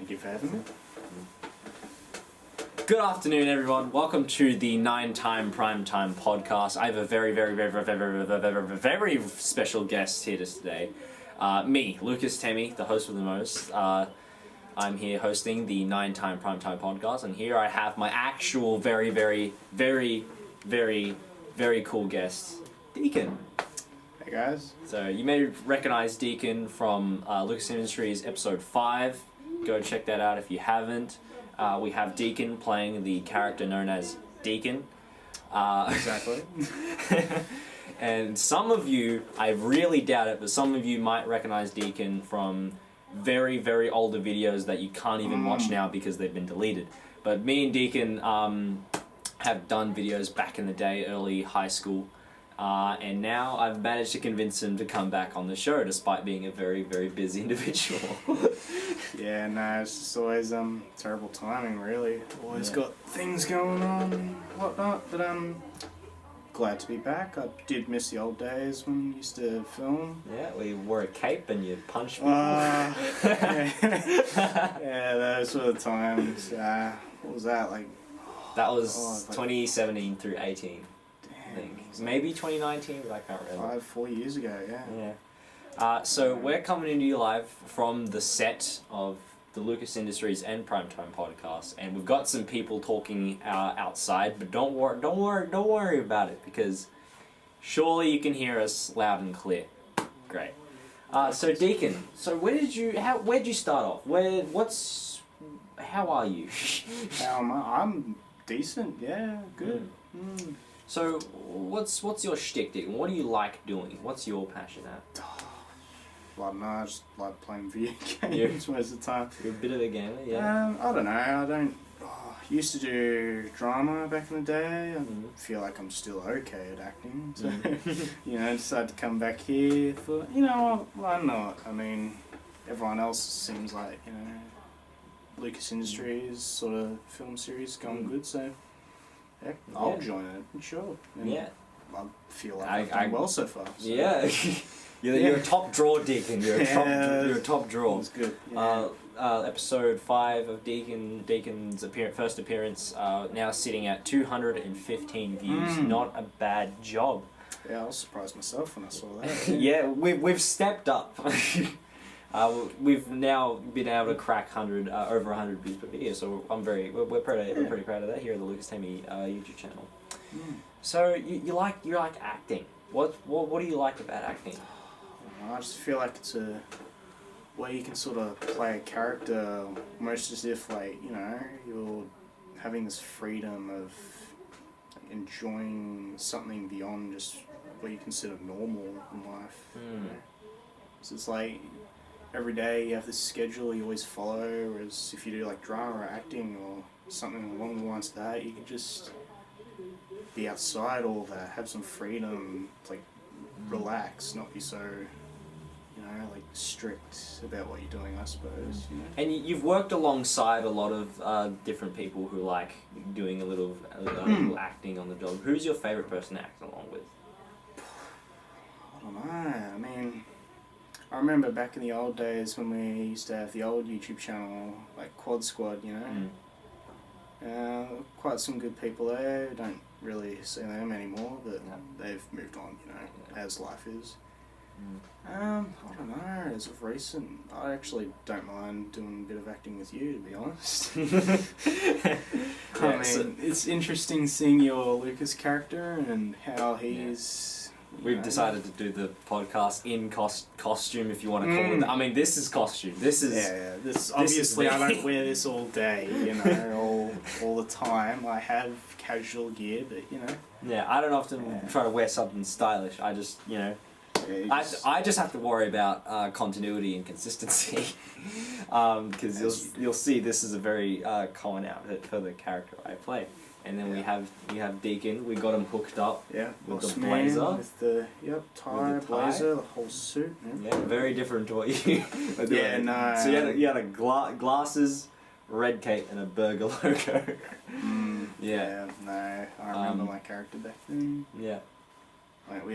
Thank you for having me. Good afternoon, everyone. Welcome to the 9-Time Primetime podcast. I have a very special guest here today. Me, Lucas Temi, the host with the most. I'm here hosting the 9-Time Primetime podcast, and here I have my actual very cool guest, Deakin. Hey guys. So you may recognize Deakin from Lucas Industries episode 5. Go check that out if you haven't. We have Deakin playing the character known as Deakin. Exactly. And some of you, I really doubt it, but some of you might recognize Deakin from very older videos that you can't even watch now because they've been deleted. But me and Deakin have done videos back in the day, early high school. And now I've managed to convince him to come back on the show despite being a very busy individual. Yeah, no, it's just always terrible timing, really. Always got things going on and whatnot, but glad to be back. I did miss the old days when we used to film. Yeah, we wore a cape and you punched people. Yeah, those were the times. What was that, like? That was 2017 through 18. I think. Maybe 2019, but I can't remember. 4 years ago, yeah. So we're coming into you live from the set of the Lucas Industries and Primetime podcast, and we've got some people talking outside, but don't worry about it because surely you can hear us loud and clear. Great. So Deakin, so where'd you start off? How are you? I'm decent, yeah, good. So, what's your shtick, Deakin? What do you like doing? What's your passion at? I just like playing video games most of the time. You're a bit of a gamer, yeah? I don't know, I used to do drama back in the day. I feel like I'm still okay at acting. So, decided to come back here for, why not? I mean, everyone else seems like, Lucas Industries sort of film series going good, so... Heck, I'll join it, sure. And I feel like I've done well so far. So. Yeah. You're a top draw, Deakin. You're a top draw. That's good. Episode 5 of Deakin's first appearance, now sitting at 215 views. Not a bad job. Yeah, I was surprised myself when I saw that. Yeah, we've stepped up. We've now been able to crack over 100 views per video, so we're pretty proud of that here at the Lucas Temi YouTube channel. So you like acting. What do you like about acting? I just feel like it's a way you can sort of play a character almost as if you're having this freedom of enjoying something beyond just what you consider normal in life. So it's like every day you have this schedule you always follow, whereas if you do like drama or acting or something along the lines of that, you can just be outside all of that, have some freedom, like relax, not be so, strict about what you're doing, I suppose. And you've worked alongside a lot of different people who like doing a little acting on the job. Who's your favourite person to act along with? I don't know, I mean... I remember back in the old days when we used to have the old YouTube channel, like Quad Squad, quite some good people there. Don't really see them anymore, but they've moved on, as life is. I don't know, as of recent, I actually don't mind doing a bit of acting with you, to be honest. It's interesting seeing your Lucas character and how he's... We've decided to do the podcast in costume, if you want to call it that. I mean, this is costume. This is... This obviously, I don't wear this all day, all the time. I have casual gear, but, Yeah, I don't often try to wear something stylish. I just, I just have to worry about continuity and consistency. Because you'll see this is a very common outfit for the character I play. And then we have Deakin. We got him hooked up with the blazer, with the tie, blazer, the whole suit. Yeah, very different to what you were doing. No. So you had a glasses, red cape, and a burger logo. No, I remember my character back then. Yeah. Like we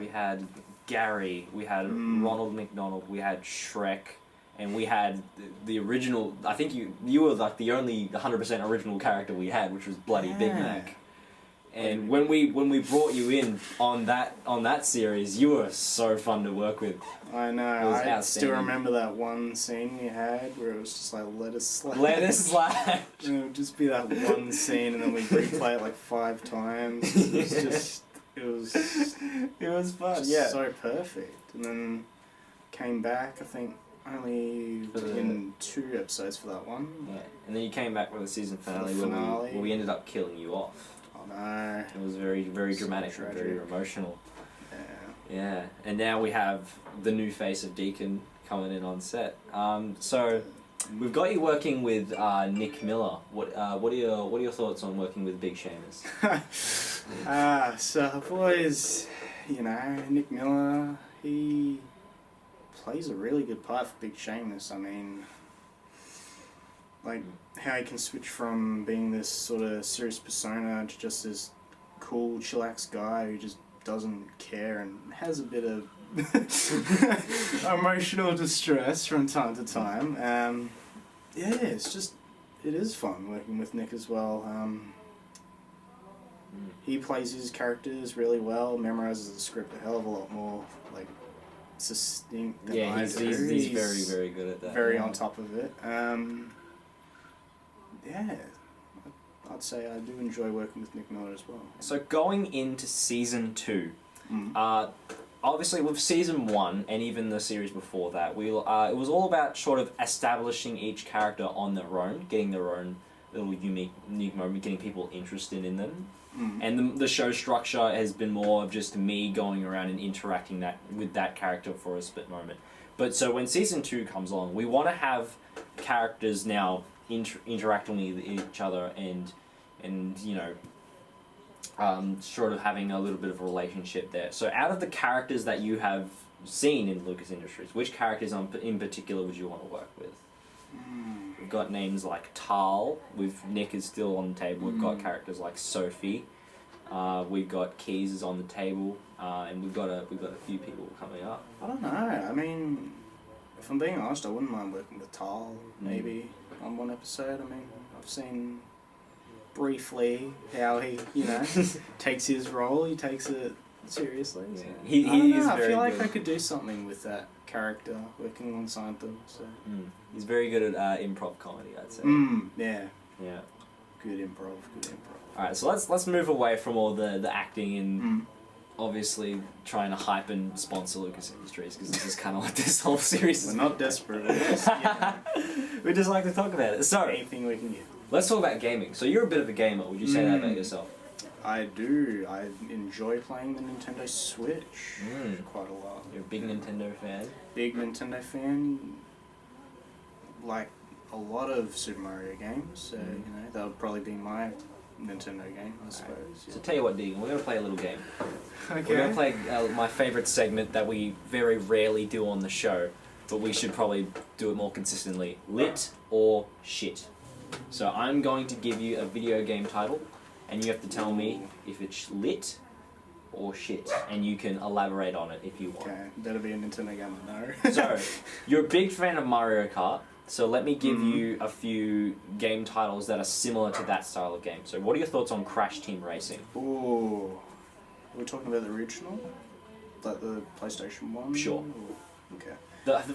had Gary. We had Ronald McDonald. We had Shrek. and we had the original. I think you were like the only 100% original character we had, which was bloody Big Mac. And when we brought you in on that series, you were so fun to work with. I know. I still remember that one scene we had where it was just like let us slash. Let us slash. And it would just be that one scene, and then we'd replay it like 5 times. It was just. It was fun. Yeah. So perfect, and then came back. I think only in 2 episodes for that one. Yeah, and then you came back with the season finale, where we ended up killing you off. No. It was very, very dramatic and very emotional. Yeah. Yeah, and now we have the new face of Deakin coming in on set. So we've got you working with Nick Miller. What are your thoughts on working with Big Seamus? So boys, Nick Miller, he plays a really good part for Big Seamus. I mean, like how he can switch from being this sort of serious persona to just this cool, chillax guy who just doesn't care and has a bit of emotional distress from time to time. Yeah, it is fun working with Nick as well. He plays his characters really well, memorizes the script a hell of a lot more like succinct than I do. He's very, very good at that. Very on top of it. Yeah, I'd say I do enjoy working with Nick Miller as well. So going into season 2, obviously with season 1 and even the series before that, it was all about sort of establishing each character on their own, getting their own little unique moment, getting people interested in them. And the show structure has been more of just me going around and interacting with that character for a split moment. But so when season 2 comes along, we want to have characters now interacting with each other and sort of having a little bit of a relationship there. So out of the characters that you have seen in Lucas Industries, which characters in particular would you want to work with? We've got names like Tal, with Nick is still on the table. We've got characters like Sophie. We've got Keys is on the table, and we've got a few people coming up. I don't know. I mean, if I'm being honest, I wouldn't mind working with Tal maybe on one episode. I mean, I've seen briefly how he takes his role. He takes it seriously. So. Yeah. I feel like I could do something with that character working alongside them. So he's very good at improv comedy, I'd say. Yeah. Yeah. Good improv. All right, so let's move away from all the acting and obviously trying to hype and sponsor Lucas Industries, because this is kind of like this whole series. We're not desperate. We just like to talk about it. So anything we can get. Let's talk about gaming. So you're a bit of a gamer. Would you say that about yourself? I do. I enjoy playing the Nintendo Switch quite a lot. You're a big Nintendo fan? Big Nintendo fan. Like a lot of Super Mario games, so that would probably be my Nintendo game, I suppose. Yeah. So tell you what, Deegan, we're going to play a little game. Okay. We're going to play my favourite segment that we very rarely do on the show, but we should probably do it more consistently. Lit or shit. So I'm going to give you a video game title, and you have to tell me if it's lit or shit, and you can elaborate on it if you want. Okay, better be a Nintendo game, I know. So, you're a big fan of Mario Kart, so let me give you a few game titles that are similar to that style of game. So what are your thoughts on Crash Team Racing? Ooh. Are we talking about the original? Like the PlayStation 1? Sure. Okay.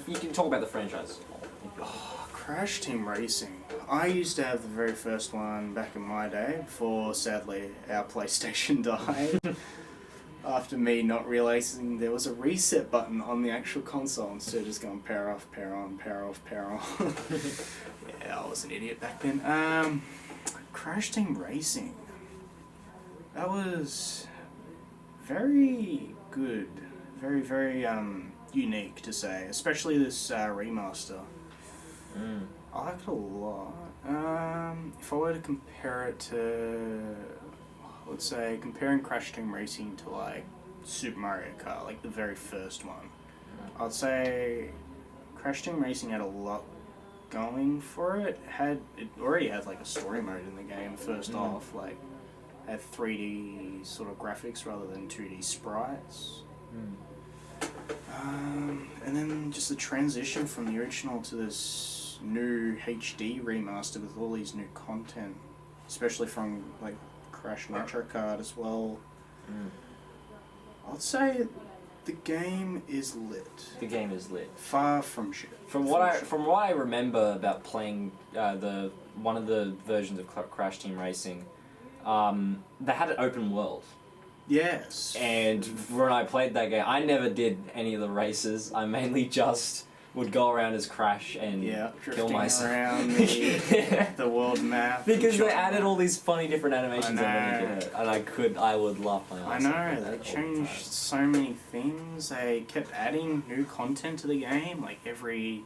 You can talk about the franchise. Crash Team Racing. I used to have the very first one back in my day, before sadly our PlayStation died. After me not realising there was a reset button on the actual console instead of just going power off, power on, power off, power on. Yeah, I was an idiot back then. Crash Team Racing. That was very good. Very, very unique to say, especially this remaster. I like it a lot. If I were to compare it to, let's say, comparing Crash Team Racing to like Super Mario Kart, like the very first one, I'd say Crash Team Racing had a lot going for it. It already had like a story mode in the game first off, like had 3D sort of graphics rather than 2D sprites. And then just the transition from the original to this new HD remaster with all these new content, especially from like Crash Nitro Kart as well. I'd say the game is lit. The game is lit. Far from shit. From what I remember about playing one of the versions of Crash Team Racing, they had an open world. Yes. And when I played that game, I never did any of the races. I mainly just would go around as Crash and kill myself. Around the world map. Because they added all these funny different animations and I would laugh my I ass know, off they that changed so many things. They kept adding new content to the game, like every,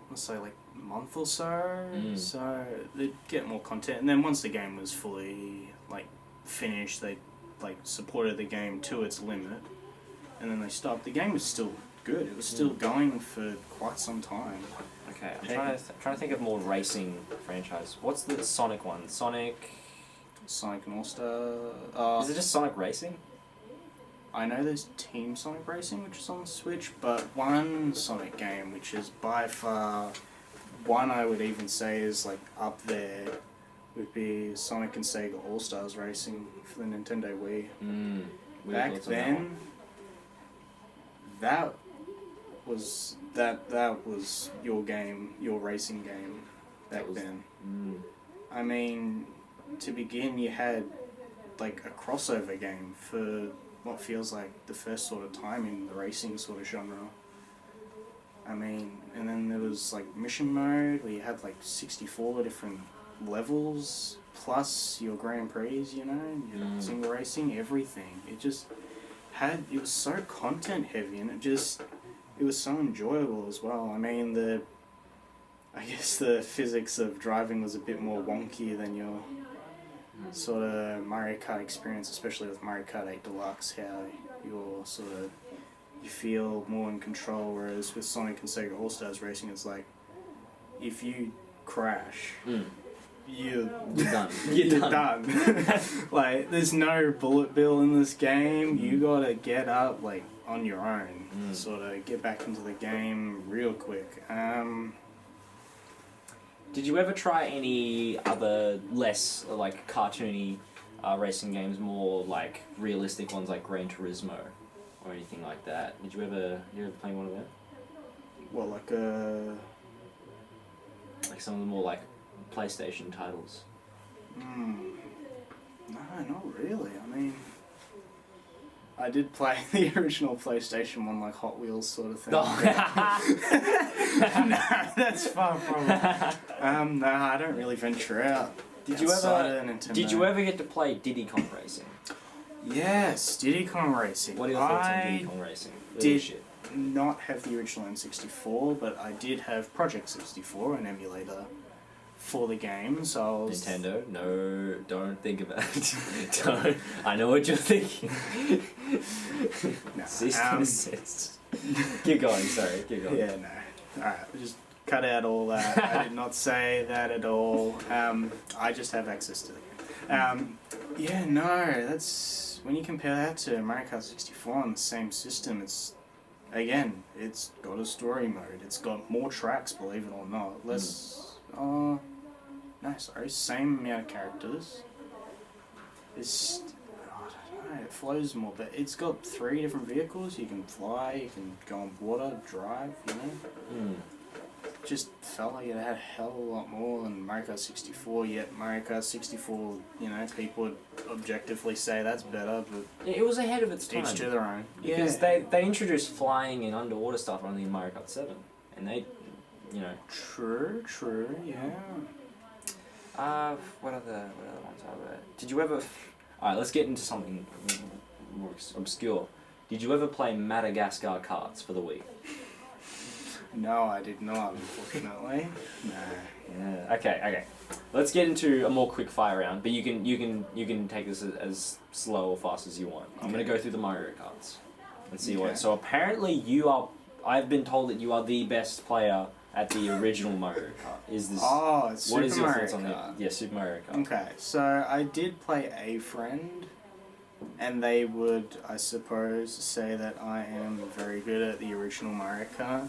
let's say, like month or so. So they'd get more content, and then once the game was fully like finished, they like supported the game to its limit, and then they stopped. The game was still good. It was still going for quite some time. Okay, I'm trying to think of more racing franchise. What's the Sonic one? Sonic and All-Star. Is it just Sonic Racing? I know there's Team Sonic Racing, which is on the Switch, but one Sonic game, which is by far one I would even say is like up there, would be Sonic and Sega All-Stars Racing for the Nintendo Wii. Back then, that was your game, your racing game back then. I mean, to begin, you had like a crossover game for what feels like the first sort of time in the racing sort of genre. I mean, and then there was like mission mode where you had like 64 different levels plus your Grand Prix, you know, your single racing, everything. It was so content heavy, and it was so enjoyable as well. I mean, I guess the physics of driving was a bit more wonky than your sort of Mario Kart experience, especially with Mario Kart 8 Deluxe, how you feel more in control, whereas with Sonic and Sega All-Stars Racing, it's like, if you crash, you're done. You're done. Like, there's no bullet bill in this game. You gotta get up, like, on your own. Sort of get back into the game real quick. Did you ever try any other less, like, cartoony racing games, more, like, realistic ones like Gran Turismo or anything like that? Did you ever play one of them? Well, like some of the more, like, PlayStation titles? No, not really. I mean, I did play the original PlayStation one, like Hot Wheels sort of thing. No, that's far from it. No, I don't really venture out. Did you ever get to play Diddy Kong Racing? Yes, Diddy Kong Racing. What are your thoughts on Diddy Kong Racing? Did not have the original N64, but I did have Project 64, an emulator for the game, so Nintendo? No, don't think about it. Don't. I know what you're thinking. No, System assists. Keep going, sorry, keep going. Yeah, no. Alright, just cut out all that. I did not say that at all. I just have access to the game. Yeah, no, that's... When you compare that to Mario Kart 64 on the same system, it's got a story mode. It's got more tracks, believe it or not. Same amount of characters. I don't know, it flows more, but it's got 3 different vehicles. You can fly, you can go on water, drive, you know? Just felt like it had a hell of a lot more than Mario Kart 64, yet Mario Kart 64, you know, people would objectively say that's better, but... It was ahead of its time. Each to their own. Because they introduced flying and underwater stuff only in Mario Kart 7, and they, you know... True, yeah. What other ones are there? Did you ever... Alright, let's get into something more obscure. Did you ever play Madagascar Karts for the Wii? No, I did not, unfortunately. No. Yeah. Okay. Let's get into a more quick fire round, but you can take this as slow or fast as you want. I'm gonna go through the Mario Karts and see what. So apparently I've been told that you are the best player at the original Mario Kart. Is this? Oh, it's Super What is your Mario thoughts on Kart. that? Yeah, Super Mario Kart. Okay, so I did play A Friend And they would, I suppose, say that I am very good at the original Mario Kart,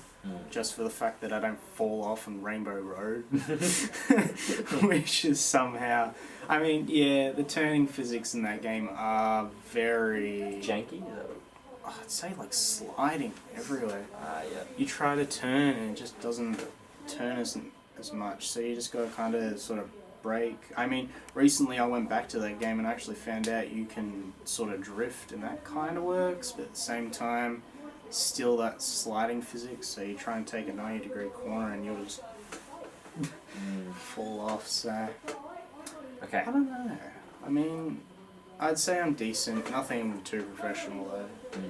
just for the fact that I don't fall off on Rainbow Road, which is somehow, I mean, yeah, the turning physics in that game are very Janky? I'd say like sliding everywhere. Yeah. You try to turn and it just doesn't turn as much, so you just got to kind of sort of brake. I mean, recently I went back to that game and actually found out you can sort of drift and that kind of works, but at the same time, still that sliding physics, so you try and take a 90-degree corner and you'll just fall off, so... Okay. I don't know. I mean, I'd say I'm decent, nothing too professional though.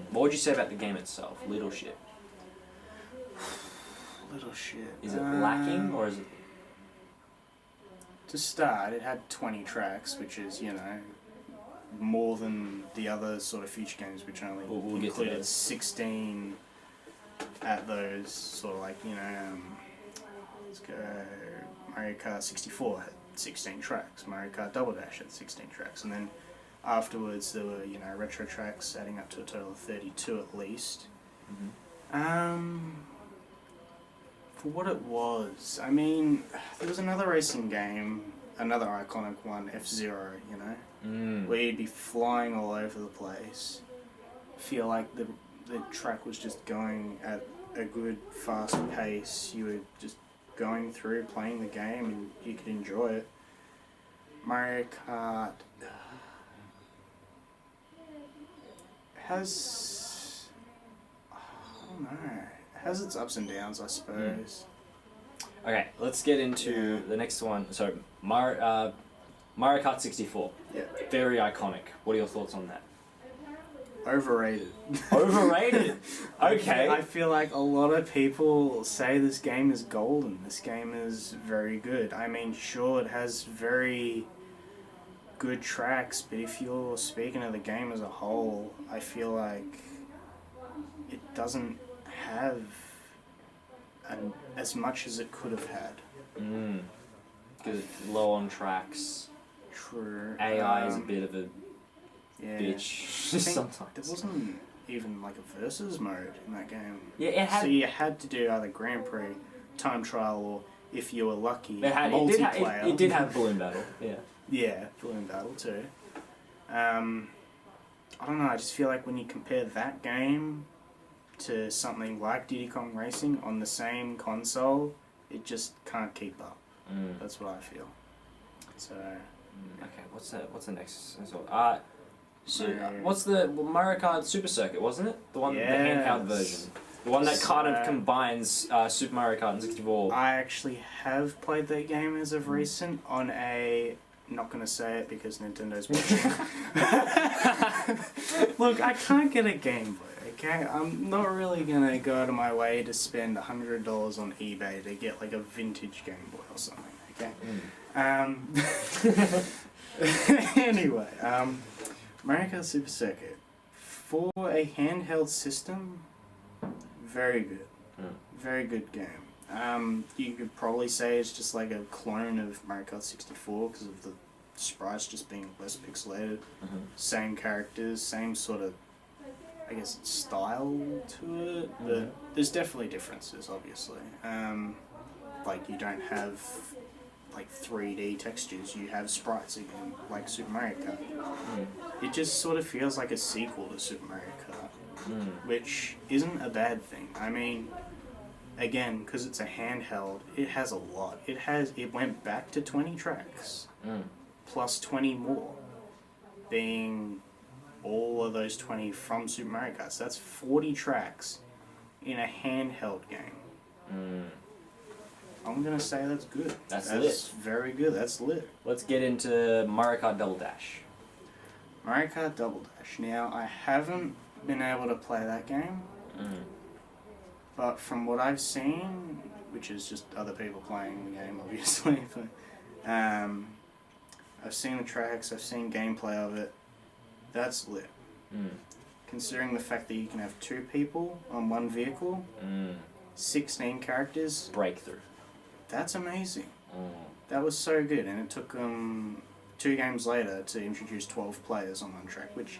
What would you say about the game itself? Little shit. Little shit. Is it lacking, or is it... To start, it had 20 tracks, which is, you know, more than the other sort of future games, which only We'll get to included those. 16 at those, sort of like, you know, let's go, Mario Kart 64 had 16 tracks, Mario Kart Double Dash had 16 tracks, and then afterwards there were, you know, retro tracks adding up to a total of 32 at least. For what it was, I mean, there was another racing game, another iconic one, F-Zero, you know, where you'd be flying all over the place. Feel like the track was just going at a good, fast pace. You were just going through, playing the game, and you could enjoy it. Mario Kart has, I don't know, has its ups and downs, I suppose. Okay, let's get into the next one. So, Mario Kart 64. Yeah. Very iconic. What are your thoughts on that? Overrated. Overrated? Okay. I feel like a lot of people say this game is golden. This game is very good. I mean, sure, it has very good tracks, but if you're speaking of the game as a whole, I feel like it doesn't have as much as it could have had. Because low on tracks. True. AI is a bit of a yeah. bitch I think sometimes. there wasn't even like a versus mode in that game. Yeah, it had. So you had to do either Grand Prix, time trial, or if you were lucky, It multiplayer. it did have balloon battle. Yeah. Yeah, balloon battle too. I don't know. I just feel like when you compare that game to something like Diddy Kong Racing on the same console, it just can't keep up. That's what I feel. So. Okay, what's the next? What's the Mario Kart Super Circuit? Wasn't it the one, the handheld version, the one that kind of combines Super Mario Kart and 64? I actually have played that game as of recent on a. Not gonna say it because Nintendo's watching. Look, I can't get a Game Boy. Okay, I'm not really gonna go out of my way to spend $100 on eBay to get like a vintage Game Boy or something. Okay. Anyway, Mario Kart Super Circuit for a handheld system, very good, very good game. You could probably say it's just like a clone of Mario Kart 64 because of the sprites just being less pixelated. Same characters, same sort of, I guess, style to it, but there's definitely differences, obviously. Like, you don't have like 3D textures, you have sprites again, like Super Mario Kart. It just sort of feels like a sequel to Super Mario Kart, which isn't a bad thing. I mean, again, because it's a handheld, it has a lot. It went back to 20 tracks, plus 20 more, being all of those 20 from Super Mario Kart. So that's 40 tracks in a handheld game. I'm gonna say that's good. That's lit. Very good. That's lit. Let's get into Mario Kart Double Dash. Mario Kart Double Dash. Now, I haven't been able to play that game, but from what I've seen, which is just other people playing the game, obviously, but I've seen the tracks, I've seen gameplay of it. That's lit. Considering the fact that you can have 2 people on one vehicle, 16 characters. Breakthrough. That's amazing. That was so good, and it took 2 games later to introduce 12 players on one track, which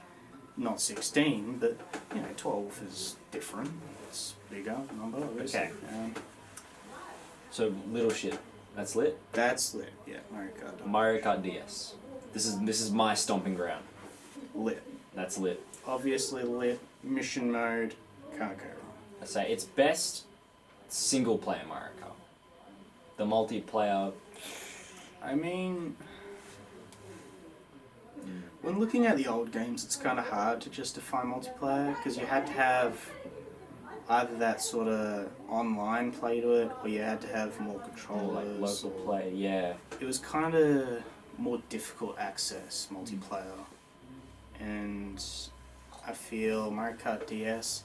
not 16, but 12 is different. It's bigger number, obviously. Okay. So little shit. That's lit. That's lit. Yeah, Mario Kart. Mario Kart DS. This is my stomping ground. Lit. That's lit. Obviously lit. Mission mode. Can't go wrong. I say it's best single player Mario Kart. The multiplayer. I mean, when looking at the old games, it's kind of hard to justify multiplayer because you had to have either that sort of online play to it, or you had to have more controllers. Like local play, yeah. It was kind of more difficult access multiplayer, and I feel Mario Kart DS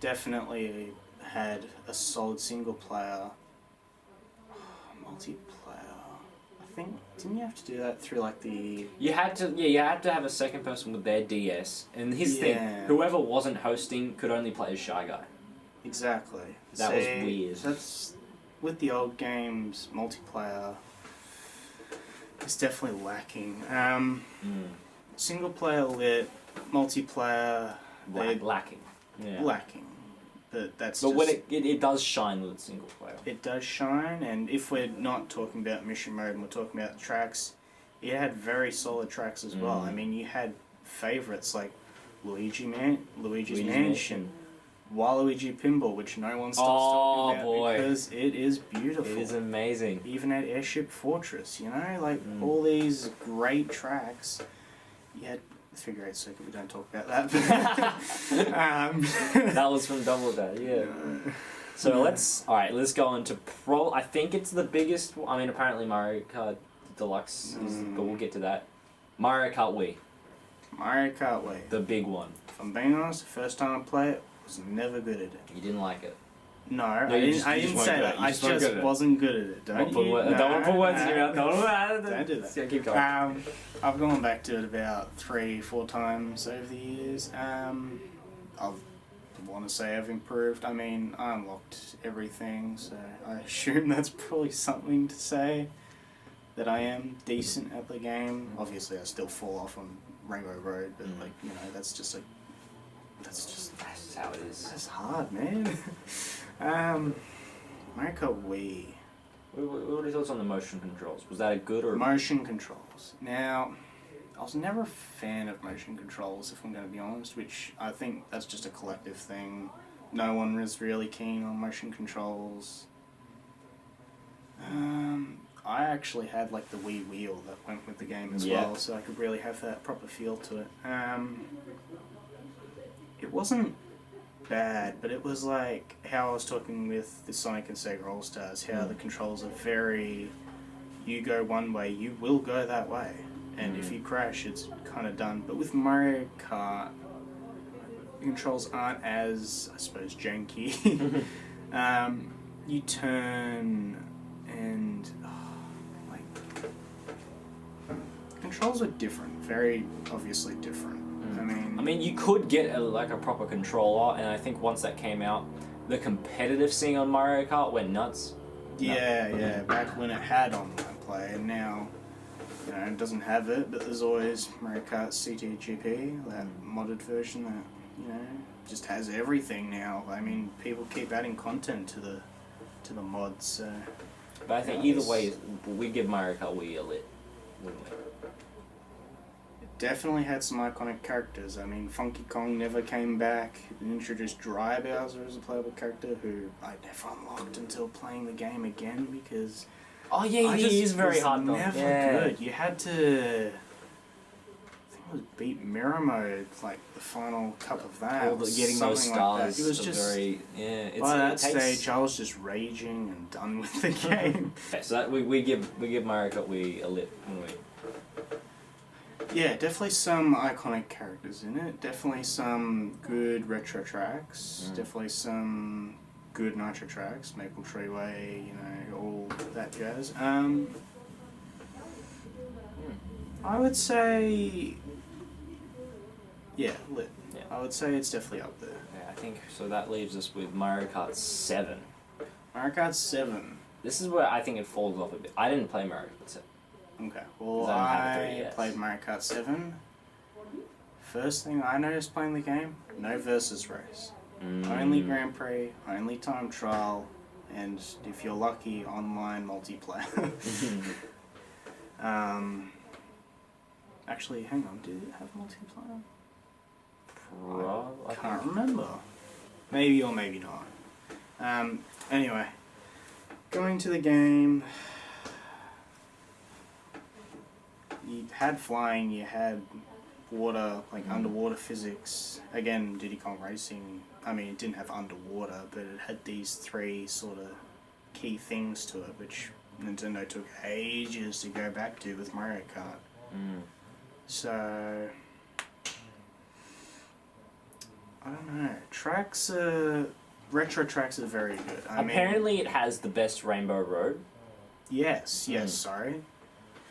definitely had a solid single player. Multiplayer. I think didn't you have to do that through like the? You had to have a second person with their DS, and his thing, whoever wasn't hosting could only play as Shy Guy. Exactly. That was weird. That's with the old games multiplayer. It's definitely lacking. Single player lit, multiplayer lacking. Yeah. Lacking. But when it does shine with single player. It does shine, and if we're not talking about mission mode and we're talking about tracks, it had very solid tracks as well. I mean, you had favourites like Luigi's Mansion, Waluigi Pinball, which no one stops talking about because it is beautiful. It is amazing. Even at Airship Fortress, all these great tracks. You had the figure eight circuit. We don't talk about that. That was from Double Dash, yeah. So let's go into I think it's the biggest. I mean, apparently Mario Kart Deluxe is, but we'll get to that. Mario Kart Wii. Mario Kart Wii. The big one. If I'm being honest, the first time I played it, I was never good at it. You didn't like it. No, I didn't say that. I just wasn't good at it. Don't put words in your mouth. Don't do that. Yeah, keep going. I've gone back to it about 3-4 times over the years. I want to say I've improved. I mean, I unlocked everything, so I assume that's probably something to say that I am decent at the game. Obviously, I still fall off on Rainbow Road, but that's just how it is. That's hard, man. Mario Kart Wii. What are your thoughts on the motion controls? Was that a good or... Motion controls. Now, I was never a fan of motion controls, if I'm going to be honest, which I think that's just a collective thing. No one was really keen on motion controls. I actually had like the Wii wheel that went with the game as well, so I could really have that proper feel to it. It wasn't bad, but it was like how I was talking with the Sonic and Sega All-Stars, how the controls are very, you go one way, you will go that way, and if you crash, it's kind of done. But with Mario Kart, the controls aren't as, I suppose, janky. You turn and controls are different, very obviously different. I mean, you could get a proper controller, and I think once that came out, the competitive scene on Mario Kart went nuts. Yeah, back when it had online play, and now, it doesn't have it, but there's always Mario Kart CTGP, that modded version that, just has everything now. I mean, people keep adding content to the mods, so... But I think either way, we give Mario Kart Wii a lit, wouldn't we? Definitely had some iconic characters. I mean, Funky Kong never came back. It introduced Dry Bowser as a playable character, who I never unlocked until playing the game again because... Oh yeah, he is very hard. Never good. You had to... I think it was beat Mirror Mode, like the final cup of that. Getting those stars. Like it was just very... By that stage, I was just raging and done with the game. Okay, so that we give Mario Kart Wii a lit, wouldn't we? Yeah, definitely some iconic characters in it. Definitely some good retro tracks. Definitely some good nitro tracks. Maple Tree Way, all that jazz. I would say... Yeah, lit. Yeah. I would say it's definitely up there. Yeah, I think so. That leaves us with Mario Kart 7. Mario Kart 7. This is where I think it falls off a bit. I didn't play Mario Kart 7. Okay, well, I played Mario Kart 7. first thing I noticed playing the game, no versus race. Only Grand Prix, only time trial, and if you're lucky, online multiplayer. Actually, hang on, did it have multiplayer? I can't remember. Maybe or maybe not. Anyway, going to the game, you had flying, you had water, like underwater physics. Again, Diddy Kong Racing, I mean, it didn't have underwater, but it had these three sort of key things to it, which Nintendo took ages to go back to with Mario Kart. So, I don't know. Retro tracks are very good. Apparently it has the best Rainbow Road. Yes, sorry.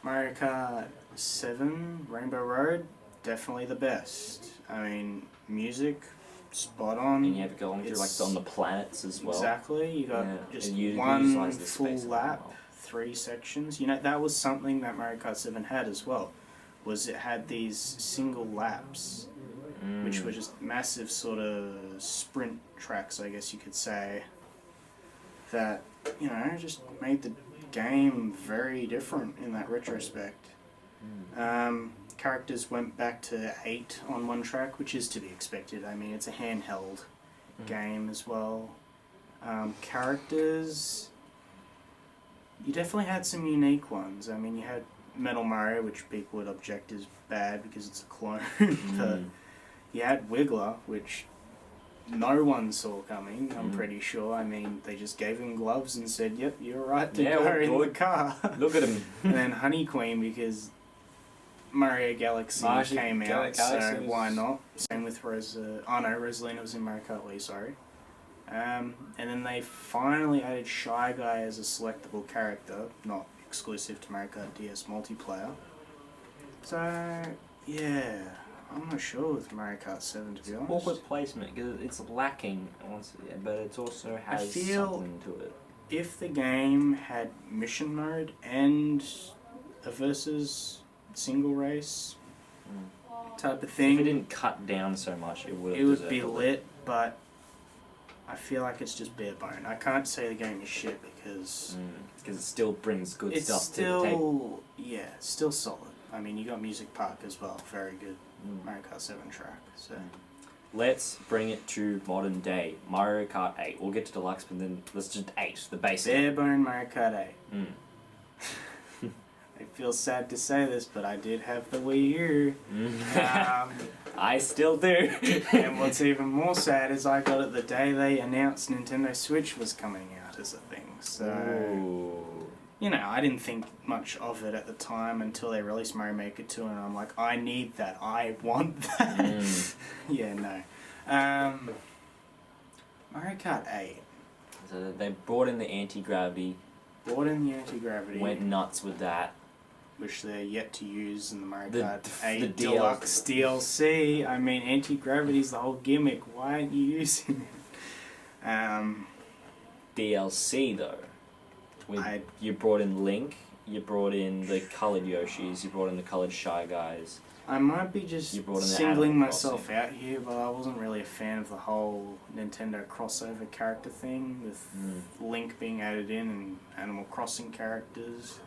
Mario Kart 7, Rainbow Road, definitely the best. I mean, music, spot on. And you have going through like on the planets as well. Exactly, you got just one full lap, 3 sections. You know, that was something that Mario Kart 7 had as well, was it had these single laps, which were just massive sort of sprint tracks, I guess you could say, that, you know, just made the game very different in that retrospect. Characters went back to 8 on one track, which is to be expected. I mean, it's a handheld game as well. Characters, you definitely had some unique ones. I mean, you had Metal Mario, which people would object is bad because it's a clone, but you had Wiggler, which no one saw coming, I'm pretty sure. I mean, they just gave him gloves and said, yep, you're right to go in the car. Look at him. And then Honey Queen, because Mario Galaxy came out, so why not? Same with Rosalina was in Mario Kart Wii, sorry. And then they finally added Shy Guy as a selectable character, not exclusive to Mario Kart DS multiplayer. So, yeah, I'm not sure with Mario Kart 7, to be honest. Awkward placement, because it's lacking, but it also has something to it. If the game had mission mode and a versus single race type of thing, if it didn't cut down so much, it would be lit, but I feel like it's just bare bone. I can't say the game is shit because it still brings good stuff to the table. Yeah, it's still solid. I mean, you got Music Park as well, very good Mario Kart 7 track. So let's bring it to modern day. Mario Kart 8. We'll get to Deluxe, but then let's just 8, the basic. Bare bone Mario Kart 8. I feel sad to say this, but I did have the Wii U. I still do. And what's even more sad is I got it the day they announced Nintendo Switch was coming out as a thing. So, you know, I didn't think much of it at the time until they released Mario Maker 2, and I'm like, I need that. I want that. Yeah, no. Mario Kart 8. So they brought in the anti-gravity. Went nuts with that. Which they're yet to use in the Mario Kart 8 Deluxe DLC. I mean, anti-gravity's the whole gimmick. Why aren't you using it? DLC, though. You brought in Link, you brought in the coloured Yoshis, you brought in the coloured Shy Guys. I might be just singling myself out here, but I wasn't really a fan of the whole Nintendo crossover character thing, with Link being added in and Animal Crossing characters.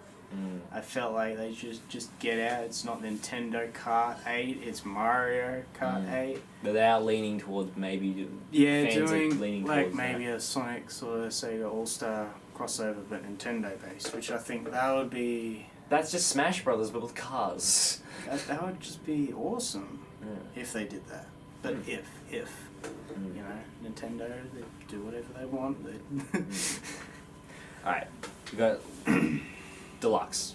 I felt like they just get out. It's not Nintendo Kart 8, it's Mario Kart 8. But they are leaning towards maybe doing like maybe a Sonic sort of Sega All-Star crossover, but Nintendo based, which I think that would be... That's just Smash Brothers, but with cars. That would just be awesome if they did that. But if you know, Nintendo, they do whatever they want. Alright, we got Deluxe.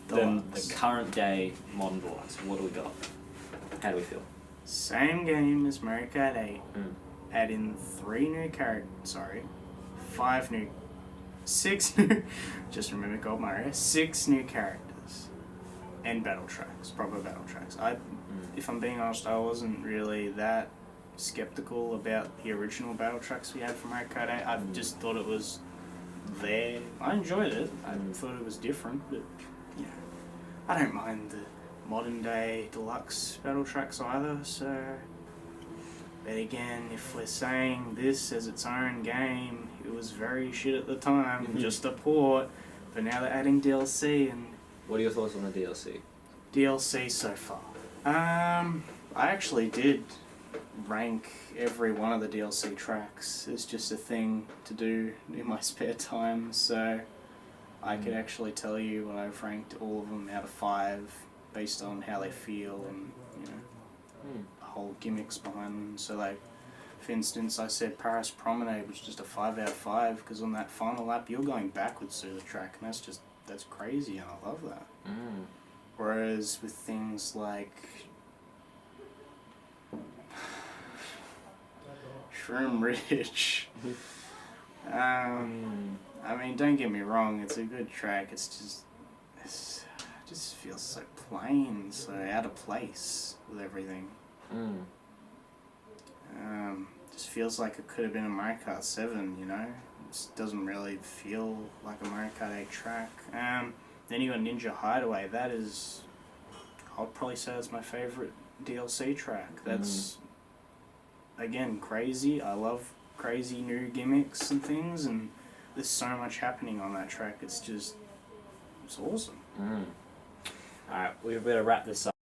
Then the current day modern Deluxe. What do we got? How do we feel? Same game as Mario Kart 8. Add in 6 new, just remember Gold Mario, 6 new characters. And battle tracks, proper battle tracks. If I'm being honest, I wasn't really that skeptical about the original battle tracks we had from Mario Kart 8. I just thought it was there. I enjoyed it. I thought it was different, but yeah, I don't mind modern day deluxe battle tracks either, so... But again, if we're saying this as its own game, it was very shit at the time, just a port, but now they're adding DLC and... What are your thoughts on the DLC? DLC so far. I actually did rank every one of the DLC tracks. It's just a thing to do in my spare time, so I could actually tell you what I've ranked all of them out of 5 based on how they feel and, you know, the whole gimmicks behind them. So like, for instance, I said Paris Promenade was just a 5 out of 5 because on that final lap you're going backwards through the track, and that's crazy, and I love that. Whereas with things like Shroom Ridge, I mean, don't get me wrong, it's a good track. It just feels so plain, so out of place with everything. Just feels like it could have been a Mario Kart 7, you know? It just doesn't really feel like a Mario Kart 8 track. Then you got Ninja Hideaway. That is, I'll probably say that's my favourite DLC track. That's, again, crazy. I love crazy new gimmicks and things, and there's so much happening on that track. It's awesome. Alright, we better wrap this up.